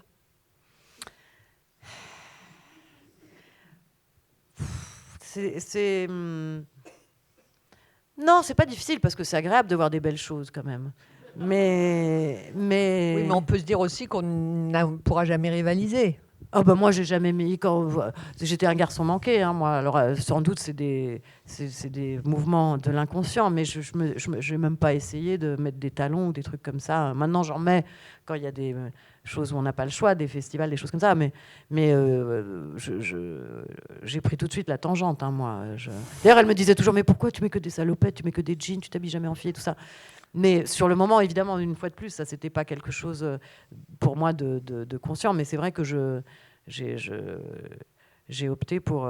Non, c'est pas difficile parce que c'est agréable de voir des belles choses quand même. Mais... Oui, mais on peut se dire aussi qu'on ne pourra jamais rivaliser. Oh ben moi, j'ai jamais mis... J'étais un garçon manqué, hein, moi. Alors, sans doute, c'est des mouvements de l'inconscient, mais je n'ai même pas essayé de mettre des talons ou des trucs comme ça. Maintenant, j'en mets quand il y a des choses où on n'a pas le choix, des festivals, des choses comme ça. Mais j'ai pris tout de suite la tangente, hein, moi. D'ailleurs, elle me disait toujours, mais pourquoi tu mets que des salopettes, tu mets que des jeans, tu t'habilles jamais en fille et tout ça. Mais sur le moment, évidemment, une fois de plus, ça, c'était pas quelque chose pour moi de conscient. Mais c'est vrai que j'ai opté pour,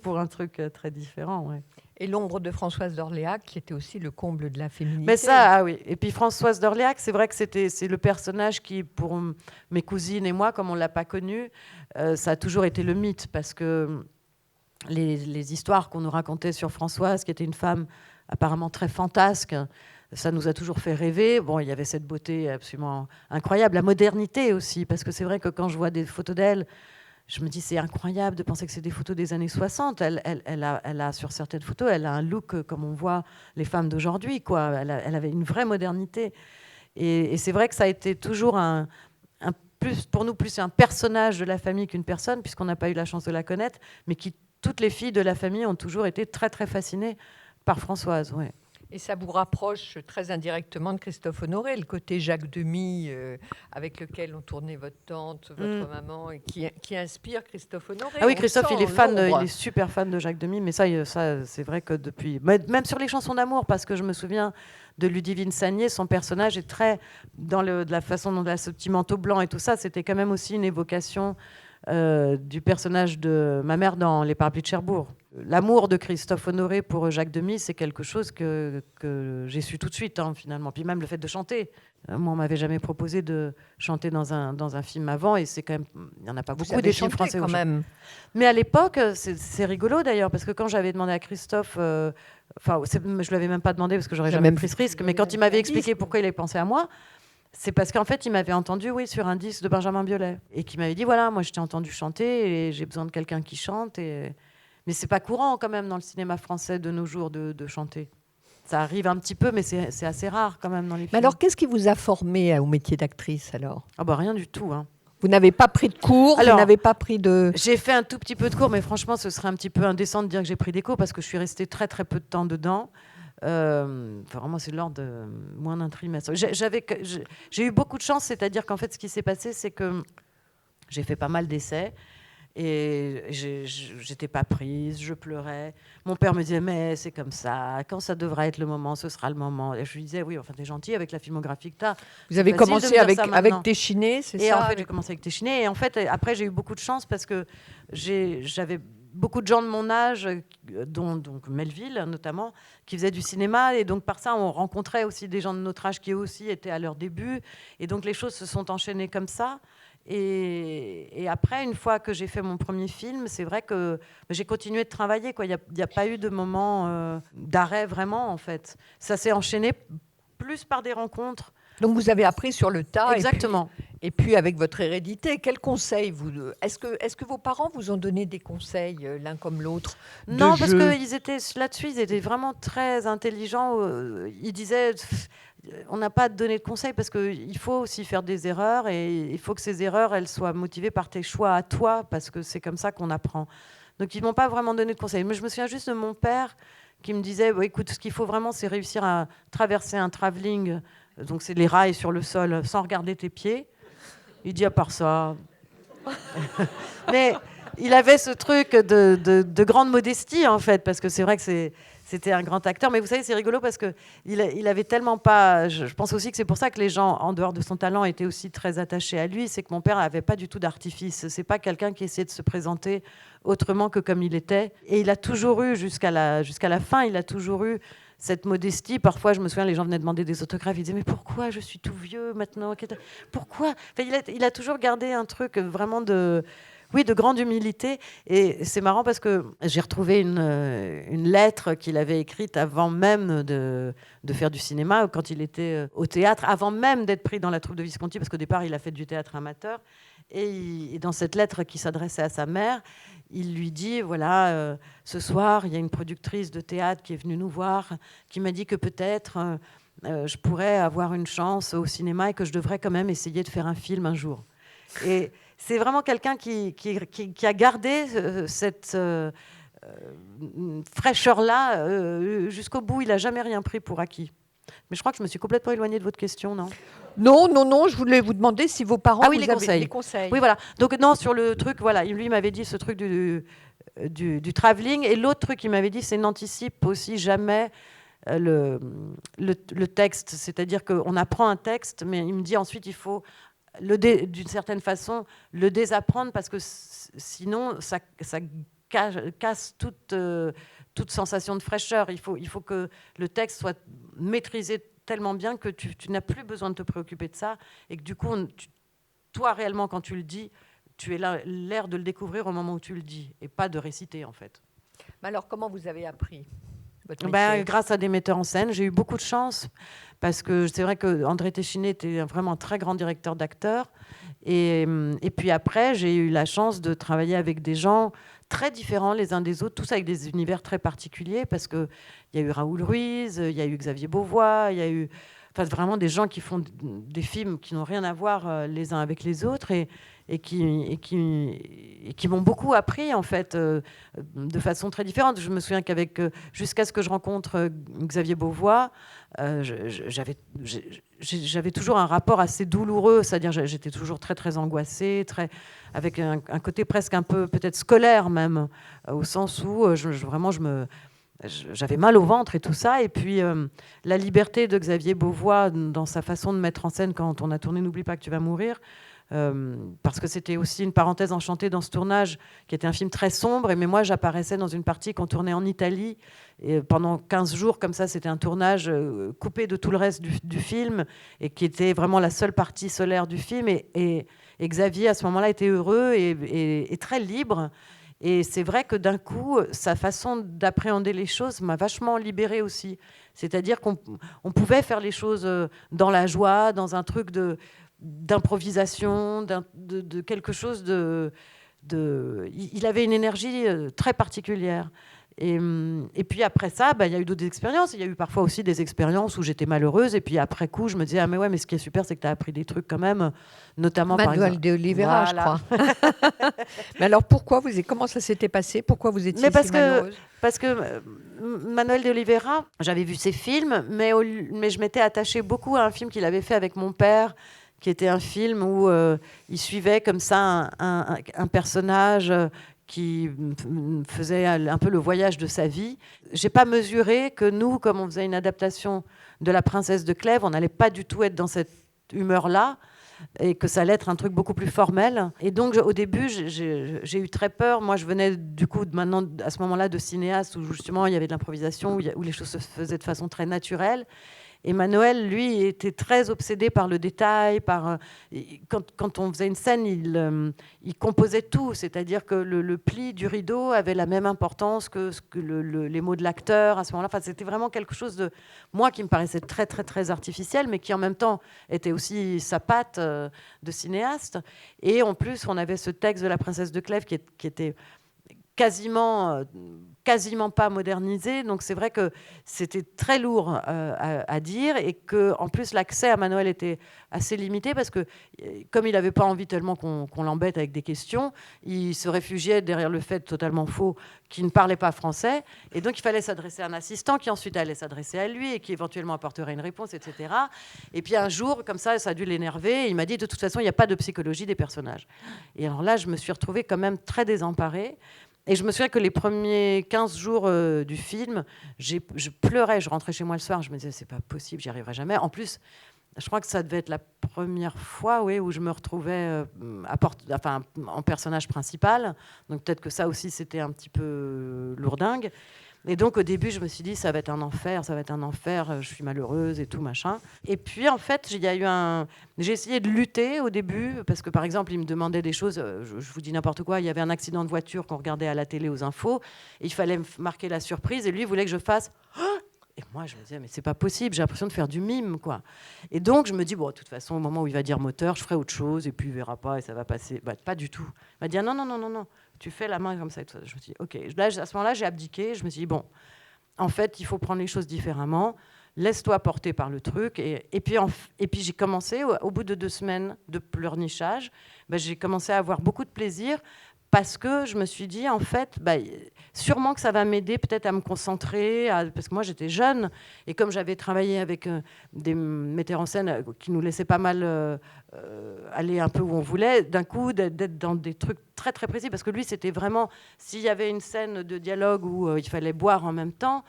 pour un truc très différent. Ouais. Et l'ombre de Françoise d'Orléac, qui était aussi le comble de la féminité. Mais ça, ah oui. Et puis Françoise d'Orléac, c'est vrai que c'est le personnage qui, pour mes cousines et moi, comme on ne l'a pas connu, ça a toujours été le mythe, parce que les histoires qu'on nous racontait sur Françoise, qui était une femme apparemment très fantasque, ça nous a toujours fait rêver. Bon, il y avait cette beauté absolument incroyable, la modernité aussi, parce que c'est vrai que quand je vois des photos d'elle, je me dis, c'est incroyable de penser que c'est des photos des années 60. Elle a, sur certaines photos, elle a un look comme on voit les femmes d'aujourd'hui, quoi. Elle avait une vraie modernité. Et c'est vrai que ça a été toujours pour nous, plus un personnage de la famille qu'une personne, puisqu'on n'a pas eu la chance de la connaître, mais toutes les filles de la famille ont toujours été très, très fascinées par Françoise, ouais. Et ça vous rapproche très indirectement de Christophe Honoré, le côté Jacques Demy, avec lequel on tournait votre tante, votre maman, et qui inspire Christophe Honoré. Ah oui, Christophe, il est super fan de Jacques Demy, mais ça c'est vrai que depuis... Même sur les chansons d'amour, parce que je me souviens de Ludivine Sagnier, son personnage est très... de la façon dont elle a ce petit manteau blanc et tout ça, c'était quand même aussi une évocation du personnage de ma mère dans Les Parapluies de Cherbourg. L'amour de Christophe Honoré pour Jacques Demy, c'est quelque chose que j'ai su tout de suite, hein, finalement. Puis même le fait de chanter. Moi, on m'avait jamais proposé de chanter dans un film avant, et c'est quand même, il n'y en a pas beaucoup des films français quand même. Mais à l'époque, c'est rigolo d'ailleurs, parce que quand j'avais demandé à Christophe, je lui avais même pas demandé parce que j'aurais jamais pris ce risque, mais quand il m'avait expliqué pourquoi il avait pensé à moi, c'est parce qu'en fait, il m'avait entendu, oui, sur un disque de Benjamin Biolay, et qui m'avait dit, voilà, moi je t'ai entendu chanter et j'ai besoin de quelqu'un qui chante. Mais c'est pas courant quand même dans le cinéma français de nos jours de chanter. Ça arrive un petit peu, mais c'est assez rare quand même dans les films. Mais alors, qu'est-ce qui vous a formé au métier d'actrice alors ? Ah bah rien du tout, hein. Vous n'avez pas pris de cours, alors, vous n'avez pas pris de... J'ai fait un tout petit peu de cours, mais franchement, ce serait un petit peu indécent de dire que j'ai pris des cours parce que je suis restée très très peu de temps dedans. Vraiment, c'est de l'ordre de moins d'un trimestre. J'ai eu beaucoup de chance, c'est-à-dire qu'en fait, ce qui s'est passé, c'est que j'ai fait pas mal d'essais. Et j'étais pas prise, je pleurais. Mon père me disait, mais c'est comme ça, quand ça devra être le moment, ce sera le moment. Et je lui disais, oui, enfin, t'es gentil avec la filmographie que t'as. Vous avez commencé avec Téchiné, c'est ça? Et en fait, j'ai commencé avec Téchiné. Et en fait, après, j'ai eu beaucoup de chance parce que j'avais beaucoup de gens de mon âge, dont donc Melville notamment, qui faisaient du cinéma. Et donc, par ça, on rencontrait aussi des gens de notre âge qui eux aussi étaient à leur début. Et donc, les choses se sont enchaînées comme ça. Et après, une fois que j'ai fait mon premier film, c'est vrai que j'ai continué de travailler, quoi. Il n'y a pas eu de moment d'arrêt vraiment, en fait. Ça s'est enchaîné plus par des rencontres. Donc vous avez appris sur le tas. Exactement. Et puis avec votre hérédité, quels conseils est-ce que vos parents vous ont donné des conseils l'un comme l'autre? Non, parce que là-dessus, ils étaient vraiment très intelligents. Ils disaient... On n'a pas donné de conseils parce qu'il faut aussi faire des erreurs et il faut que ces erreurs, elles soient motivées par tes choix à toi parce que c'est comme ça qu'on apprend. Donc ils m'ont pas vraiment donné de conseils. Mais je me souviens juste de mon père qui me disait, écoute, ce qu'il faut vraiment, c'est réussir à traverser un travelling, donc c'est les rails sur le sol, sans regarder tes pieds. Il dit à part ça... Mais il avait ce truc de grande modestie en fait, parce que c'est vrai que c'était un grand acteur, mais vous savez, c'est rigolo parce qu'il avait tellement pas... Je pense aussi que c'est pour ça que les gens, en dehors de son talent, étaient aussi très attachés à lui. C'est que mon père n'avait pas du tout d'artifice. C'est pas quelqu'un qui essayait de se présenter autrement que comme il était. Et il a toujours eu, jusqu'à la fin, il a toujours eu cette modestie. Parfois, je me souviens, les gens venaient demander des autographes. Ils disaient, mais pourquoi je suis tout vieux maintenant? Pourquoi? Enfin, il a toujours gardé un truc vraiment de grande humilité. Et c'est marrant parce que j'ai retrouvé une lettre qu'il avait écrite avant même de faire du cinéma, quand il était au théâtre, avant même d'être pris dans la troupe de Visconti, parce qu'au départ, il a fait du théâtre amateur. Et dans cette lettre qui s'adressait à sa mère, il lui dit, voilà, ce soir, il y a une productrice de théâtre qui est venue nous voir, qui m'a dit que peut-être je pourrais avoir une chance au cinéma et que je devrais quand même essayer de faire un film un jour. Et c'est vraiment quelqu'un qui a gardé cette fraîcheur-là jusqu'au bout. Il n'a jamais rien pris pour acquis. Mais je crois que je me suis complètement éloignée de votre question, non? Non, je voulais vous demander si vos parents vous avez les conseils. Oui, voilà. Donc non, sur le truc, voilà, lui il m'avait dit ce truc du travelling. Et l'autre truc qu'il m'avait dit, c'est n'anticipe aussi jamais le texte. C'est-à-dire qu'on apprend un texte, mais il me dit ensuite il faut d'une certaine façon le désapprendre parce que sinon ça casse toute toute sensation de fraîcheur. Il faut que le texte soit maîtrisé tellement bien que tu n'as plus besoin de te préoccuper de ça et que du coup, toi réellement quand tu le dis, tu es l'air de le découvrir au moment où tu le dis et pas de réciter en fait. Mais alors, comment vous avez appris votre Ben, métier? grâce à des metteurs en scène, j'ai eu beaucoup de chance parce que c'est vrai que André Téchiné était vraiment un très grand directeur d'acteurs. Et puis après, j'ai eu la chance de travailler avec des gens très différents les uns des autres, tous avec des univers très particuliers parce qu'il y a eu Raoul Ruiz, il y a eu Xavier Beauvois, il y a eu vraiment des gens qui font des films qui n'ont rien à voir les uns avec les autres et qui m'ont beaucoup appris en fait de façon très différente. Je me souviens qu'avec jusqu'à ce que je rencontre Xavier Beauvois, j'avais toujours un rapport assez douloureux, c'est-à-dire j'étais toujours très très angoissée, avec un côté presque un peu peut-être scolaire même, au sens où j'avais mal au ventre et tout ça. Et puis la liberté de Xavier Beauvois dans sa façon de mettre en scène quand on a tourné N'oublie pas que tu vas mourir, parce que c'était aussi une parenthèse enchantée dans ce tournage, qui était un film très sombre. Mais moi, j'apparaissais dans une partie qu'on tournait en Italie. Et pendant 15 jours, comme ça, c'était un tournage coupé de tout le reste du film, et qui était vraiment la seule partie solaire du film. Et Xavier, à ce moment-là, était heureux et très libre. Et c'est vrai que d'un coup, sa façon d'appréhender les choses m'a vachement libérée aussi. C'est-à-dire qu'on pouvait faire les choses dans la joie, dans un truc d'improvisation, de quelque chose il avait une énergie très particulière. Et puis après ça, il y a eu d'autres expériences. Il y a eu parfois aussi des expériences où j'étais malheureuse. Et puis après coup, je me disais, ah mais ouais, mais ce qui est super, c'est que tu as appris des trucs quand même, notamment par exemple. Manuel de Oliveira, Voilà. je crois. Mais alors, comment ça s'était passé? Pourquoi vous étiez si malheureuse? Parce que Manuel de Oliveira, j'avais vu ses films, mais je m'étais attachée beaucoup à un film qu'il avait fait avec mon père, qui était un film où il suivait comme ça un personnage qui faisait un peu le voyage de sa vie. J'ai pas mesuré que nous, comme on faisait une adaptation de La Princesse de Clèves, on n'allait pas du tout être dans cette humeur-là et que ça allait être un truc beaucoup plus formel. Et donc, au début, j'ai eu très peur. Moi, je venais du coup, maintenant, à ce moment-là, de cinéaste où justement il y avait de l'improvisation, où les choses se faisaient de façon très naturelle. Et Manuel, lui, était très obsédé par le détail. Quand on faisait une scène, il composait tout. C'est-à-dire que le pli du rideau avait la même importance que les mots de l'acteur à ce moment-là. Enfin, c'était vraiment quelque chose de, moi, qui me paraissait très, très, très artificiel, mais qui en même temps était aussi sa patte de cinéaste. Et en plus, on avait ce texte de La Princesse de Clèves qui était quasiment pas modernisé. Donc c'est vrai que c'était très lourd à dire et que en plus l'accès à Manuel était assez limité parce que comme il n'avait pas envie tellement qu'on l'embête avec des questions, il se réfugiait derrière le fait totalement faux qu'il ne parlait pas français et donc il fallait s'adresser à un assistant qui ensuite allait s'adresser à lui et qui éventuellement apporterait une réponse, etc. Et puis un jour, comme ça a dû l'énerver. Il m'a dit de toute façon il n'y a pas de psychologie des personnages. Et alors là je me suis retrouvée quand même très désemparée. Et je me souviens que les premiers 15 jours du film, je pleurais. Je rentrais chez moi le soir, je me disais, c'est pas possible, j'y arriverai jamais. En plus, je crois que ça devait être la première fois où je me retrouvais en personnage principal. Donc peut-être que ça aussi, c'était un petit peu lourdingue. Et donc au début, je me suis dit, ça va être un enfer, je suis malheureuse et tout, machin. Et puis en fait, j'ai essayé de lutter au début, parce que par exemple, il me demandait des choses, je vous dis n'importe quoi, il y avait un accident de voiture qu'on regardait à la télé aux infos, et il fallait marquer la surprise, et lui, il voulait que je fasse... Et moi, je me disais, mais c'est pas possible, j'ai l'impression de faire du mime, quoi. Et donc, je me dis, bon, de toute façon, au moment où il va dire moteur, je ferai autre chose, et puis il verra pas, et ça va passer. Pas du tout. Il m'a dit, ah, non, non, non, non, non, tu fais la main comme ça. Je me suis dit, ok. Là, à ce moment-là, j'ai abdiqué. Je me suis dit, bon, en fait, il faut prendre les choses différemment. Laisse-toi porter par le truc. Et puis, j'ai commencé, au bout de 2 semaines de pleurnichage, j'ai commencé à avoir beaucoup de plaisir parce que je me suis dit, en fait, sûrement que ça va m'aider peut-être à me concentrer, parce que moi, j'étais jeune, et comme j'avais travaillé avec des metteurs en scène qui nous laissaient pas mal aller un peu où on voulait, d'un coup, d'être dans des trucs très, très précis, parce que lui, c'était vraiment, s'il y avait une scène de dialogue où il fallait boire en même temps,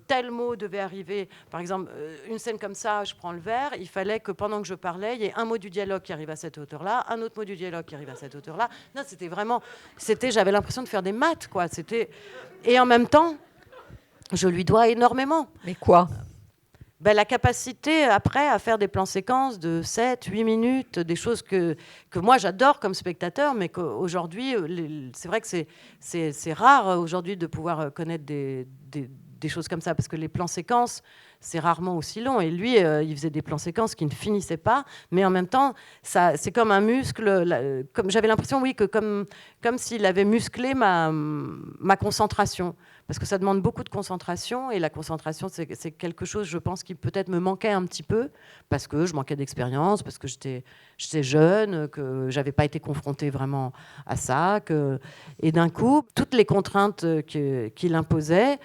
tel mot devait arriver. Par exemple, une scène comme ça, je prends le verre, il fallait que pendant que je parlais, il y ait un mot du dialogue qui arrive à cette hauteur-là, un autre mot du dialogue qui arrive à cette hauteur-là. Non, j'avais l'impression de faire des maths, quoi. Et en même temps, Je lui dois énormément. Mais quoi? Ben, la capacité, après, à faire des plans séquences de 7, 8 minutes, des choses que moi, j'adore comme spectateur, mais qu'aujourd'hui, c'est vrai que c'est rare aujourd'hui de pouvoir connaître des choses comme ça, parce que les plans séquences, c'est rarement aussi long. Et lui, il faisait des plans séquences qui ne finissaient pas, mais en même temps, c'est comme un muscle. Comme, j'avais l'impression, oui, que comme s'il avait musclé ma concentration. Parce que ça demande beaucoup de concentration, et la concentration, c'est quelque chose, je pense, qui peut-être me manquait un petit peu, parce que je manquais d'expérience, parce que j'étais jeune, que j'avais pas été confrontée vraiment à ça, et d'un coup, toutes les contraintes qu'il imposait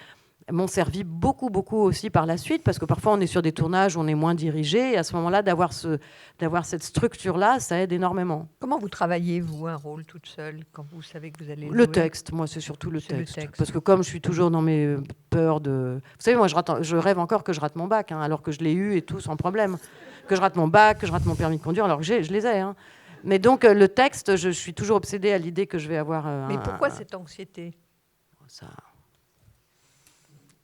m'ont servi beaucoup, beaucoup aussi par la suite, parce que parfois on est sur des tournages où on est moins dirigé, et à ce moment-là, d'avoir cette structure-là, ça aide énormément. Comment vous travaillez, vous, un rôle toute seule, quand vous savez que vous allez Le jouer? texte, moi, c'est surtout le texte. Parce que comme je suis toujours dans mes peurs de... Vous savez, moi, je rêve encore que je rate mon bac, hein, alors que je l'ai eu et tout, sans problème. Que je rate mon bac, que je rate mon permis de conduire, alors que je les ai. Hein. Mais donc, le texte, je suis toujours obsédée à l'idée que je vais avoir... Mais pourquoi cette anxiété? Ça...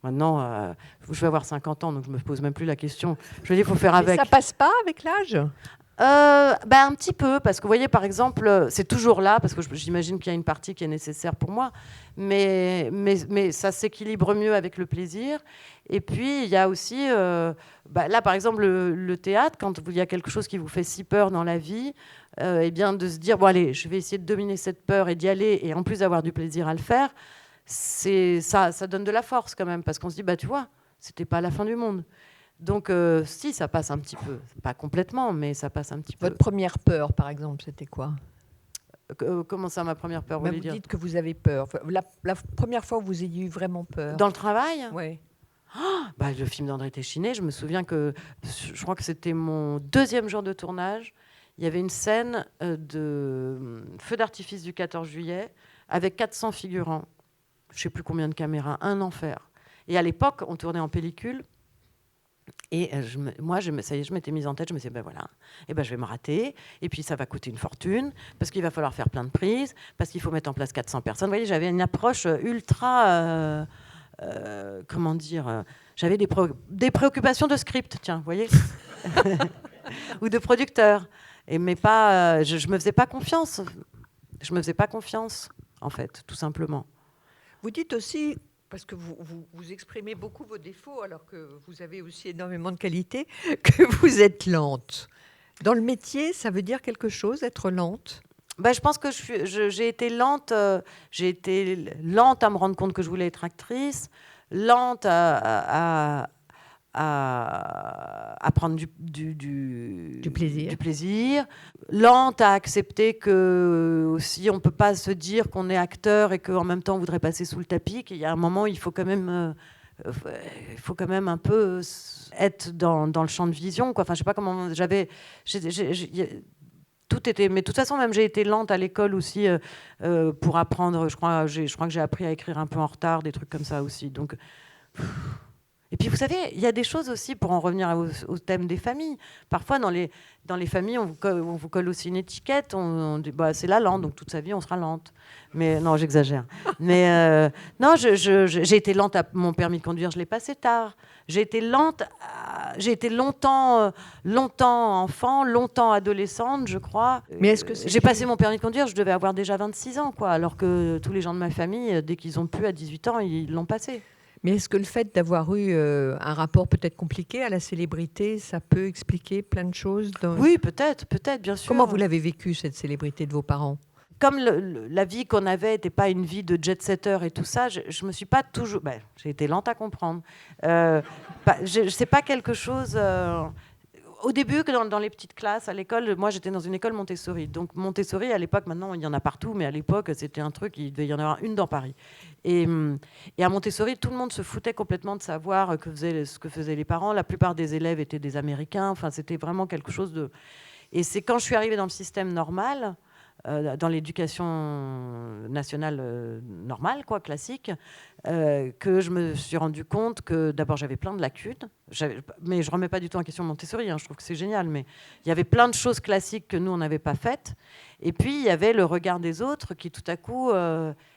Maintenant, je vais avoir 50 ans, donc je ne me pose même plus la question. Je veux dire, il faut faire avec. Ça passe pas avec l'âge? Un petit peu, parce que vous voyez, par exemple, c'est toujours là, parce que j'imagine qu'il y a une partie qui est nécessaire pour moi, mais ça s'équilibre mieux avec le plaisir. Et puis, il y a aussi, là, par exemple, le théâtre, quand il y a quelque chose qui vous fait si peur dans la vie, eh bien, de se dire, bon, allez, je vais essayer de dominer cette peur et d'y aller, et en plus d'avoir du plaisir à le faire, ça donne de la force quand même, parce qu'on se dit, bah tu vois, c'était pas la fin du monde. Donc si, ça passe un petit peu, pas complètement, mais ça passe un petit peu. Votre première peur, par exemple, c'était quoi? Comment ça, ma première peur? Vous dites que vous avez peur. La première fois où vous ayez eu vraiment peur? Dans le travail? Oui. Le film d'André Téchiné, je me souviens que, je crois que c'était mon 2e jour de tournage, il y avait une scène de feu d'artifice du 14 juillet avec 400 figurants. Je ne sais plus combien de caméras, un enfer. Et à l'époque, on tournait en pellicule. Et ça y est, je m'étais mise en tête, je me disais, voilà, je vais me rater. Et puis ça va coûter une fortune, parce qu'il va falloir faire plein de prises, parce qu'il faut mettre en place 400 personnes. Vous voyez, j'avais une approche ultra... comment dire j'avais des préoccupations de script, tiens, vous voyez. Ou de producteur. Mais pas... je me faisais pas confiance. Je me faisais pas confiance, en fait, tout simplement. Vous dites aussi, parce que vous exprimez beaucoup vos défauts, alors que vous avez aussi énormément de qualités, que vous êtes lente. Dans le métier, ça veut dire quelque chose, être lente? Je pense que j'ai été lente. J'ai été lente à me rendre compte que je voulais être actrice, lente à prendre du plaisir, lente à accepter que aussi on peut pas se dire qu'on est acteur et qu'en même temps on voudrait passer sous le tapis, qu'il y a un moment il faut quand même un peu être dans le champ de vision, quoi. Enfin, je sais pas comment tout était, mais de toute façon, même j'ai été lente à l'école aussi pour apprendre. Je crois que j'ai appris à écrire un peu en retard, des trucs comme ça aussi. Donc, et puis vous savez, il y a des choses aussi, pour en revenir au thème des familles. Parfois, dans les familles, on vous colle aussi une étiquette. On dit, c'est la lente, donc toute sa vie, on sera lente. Mais non, j'exagère. Mais non, j'ai été lente à mon permis de conduire, je l'ai passé tard. J'ai été lente, j'ai été longtemps enfant, longtemps adolescente, je crois. Mais est-ce que j'ai passé mon permis de conduire, je devais avoir déjà 26 ans, quoi, alors que tous les gens de ma famille, dès qu'ils ont pu à 18 ans, ils l'ont passé. Mais est-ce que le fait d'avoir eu un rapport peut-être compliqué à la célébrité, ça peut expliquer plein de choses Oui, peut-être, bien sûr. Comment vous l'avez vécu, cette célébrité de vos parents? Comme la vie qu'on avait n'était pas une vie de jet-setter et tout ça, je me suis pas toujours... j'ai été lente à comprendre. C'est pas quelque chose... Au début, dans les petites classes, à l'école, moi j'étais dans une école Montessori. Donc Montessori, à l'époque, maintenant il y en a partout, mais à l'époque c'était un truc, il devait y en avoir une dans Paris. Et à Montessori, tout le monde se foutait complètement de savoir ce que faisaient les parents. La plupart des élèves étaient des Américains. Enfin, c'était vraiment quelque chose de... Et c'est quand je suis arrivée dans le système normal... dans l'éducation nationale normale, quoi, classique, que je me suis rendu compte que d'abord j'avais plein de lacunes, mais je remets pas du tout en question Montessori, hein, je trouve que c'est génial, mais il y avait plein de choses classiques que nous on n'avait pas faites, et puis il y avait le regard des autres qui tout à coup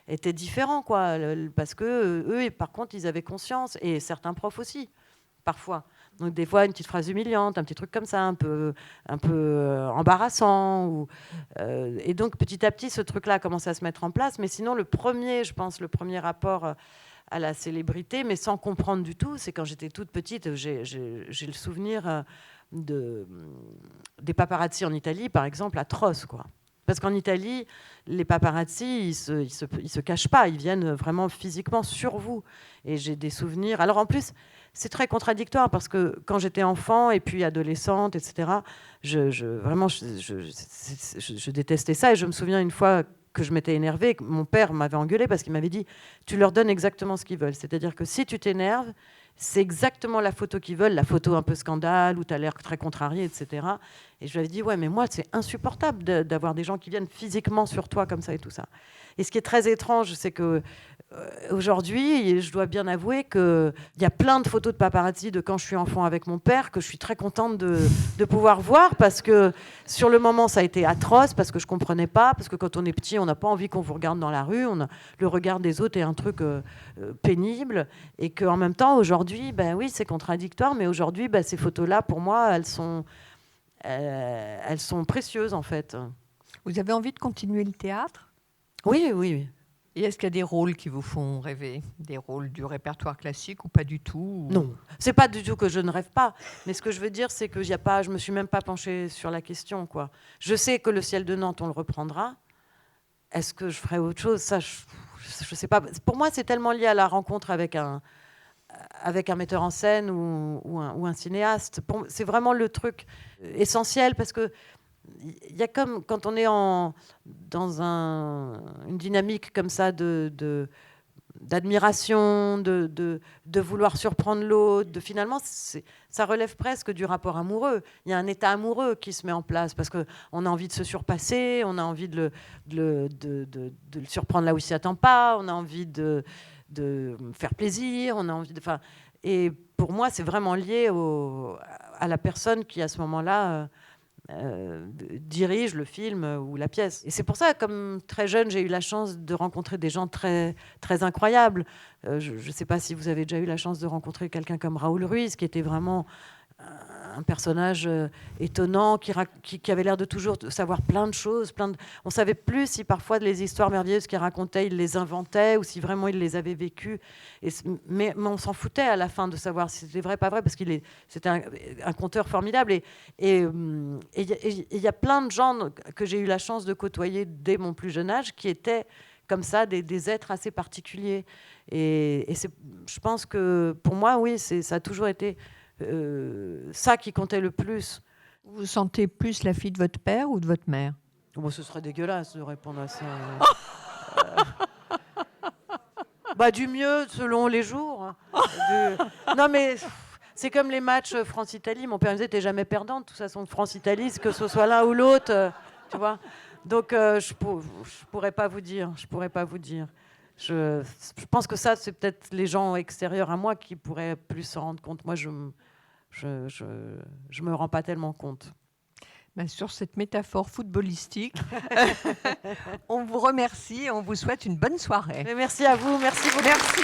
était différent, quoi, parce que eux, par contre, ils avaient conscience, et certains profs aussi, parfois. Donc des fois une petite phrase humiliante, un petit truc comme ça, un peu embarrassant. Et donc petit à petit, ce truc-là a commencé à se mettre en place. Mais sinon, le premier rapport à la célébrité, mais sans comprendre du tout, c'est quand j'étais toute petite. J'ai le souvenir des paparazzi en Italie, par exemple, atroces, quoi. Parce qu'en Italie, les paparazzi, ils se cachent pas, ils viennent vraiment physiquement sur vous. Et j'ai des souvenirs. Alors en plus, c'est très contradictoire parce que quand j'étais enfant et puis adolescente, etc., vraiment, je détestais ça. Et je me souviens une fois que je m'étais énervée, que mon père m'avait engueulée parce qu'il m'avait dit « Tu leur donnes exactement ce qu'ils veulent. C'est-à-dire que si tu t'énerves, c'est exactement la photo qu'ils veulent, la photo un peu scandale, où tu as l'air très contrarié, etc. » Et je lui avais dit « Ouais, mais moi, c'est insupportable d'avoir des gens qui viennent physiquement sur toi comme ça et tout ça. » Et ce qui est très étrange, c'est que aujourd'hui, je dois bien avouer qu'il y a plein de photos de paparazzi de quand je suis enfant avec mon père que je suis très contente de pouvoir voir, parce que sur le moment, ça a été atroce, parce que je ne comprenais pas, parce que quand on est petit, on n'a pas envie qu'on vous regarde dans la rue, le regard des autres est un truc pénible, et qu'en même temps, aujourd'hui, ben oui, c'est contradictoire, mais aujourd'hui, ben, ces photos-là, pour moi, elles sont précieuses, en fait. Vous avez envie de continuer le théâtre ? Oui, oui, oui. Et est-ce qu'il y a des rôles qui vous font rêver ? Des rôles du répertoire classique ou pas du tout ? Non, c'est pas du tout que je ne rêve pas. Mais ce que je veux dire, c'est que je me suis même pas penchée sur la question, quoi. Je sais que Le ciel de Nantes, on le reprendra. Est-ce que je ferai autre chose ? Ça, je sais pas. Pour moi, c'est tellement lié à la rencontre avec un metteur en scène ou un cinéaste. C'est vraiment le truc essentiel, parce que il y a comme quand on est dans une dynamique comme ça d'admiration, de vouloir surprendre l'autre, finalement, ça relève presque du rapport amoureux. Il y a un état amoureux qui se met en place parce qu'on a envie de se surpasser, on a envie de le surprendre là où il ne s'y attend pas, on a envie de faire plaisir, on a envie de... Et pour moi, c'est vraiment lié à la personne qui, à ce moment-là... dirige le film ou la pièce. Et c'est pour ça, comme très jeune, j'ai eu la chance de rencontrer des gens très, très incroyables. Je ne sais pas si vous avez déjà eu la chance de rencontrer quelqu'un comme Raoul Ruiz, qui était vraiment un personnage étonnant, qui avait l'air de toujours savoir plein de choses. On savait plus si parfois les histoires merveilleuses qu'il racontait, il les inventait ou si vraiment il les avait vécues. Mais on s'en foutait à la fin de savoir si c'était vrai, pas vrai, parce c'était un conteur formidable. Et il y a plein de gens que j'ai eu la chance de côtoyer dès mon plus jeune âge qui étaient comme ça, des êtres assez particuliers. Et je pense que pour moi, oui, ça a toujours été ça qui comptait le plus. Vous vous sentez plus la fille de votre père ou de votre mère ? Bon, ce serait dégueulasse de répondre à ça. Du mieux, selon les jours. Non, mais c'est comme les matchs France-Italie. Mon père me disait, t'es jamais perdante. De toute façon, France-Italie, que ce soit l'un ou l'autre, tu vois. Donc, je pourrais pas vous dire. Je pense que ça, c'est peut-être les gens extérieurs à moi qui pourraient plus s'en rendre compte. Moi, je me rends pas tellement compte. Sur cette métaphore footballistique, on vous remercie et on vous souhaite une bonne soirée. Mais merci à vous, merci beaucoup. Merci.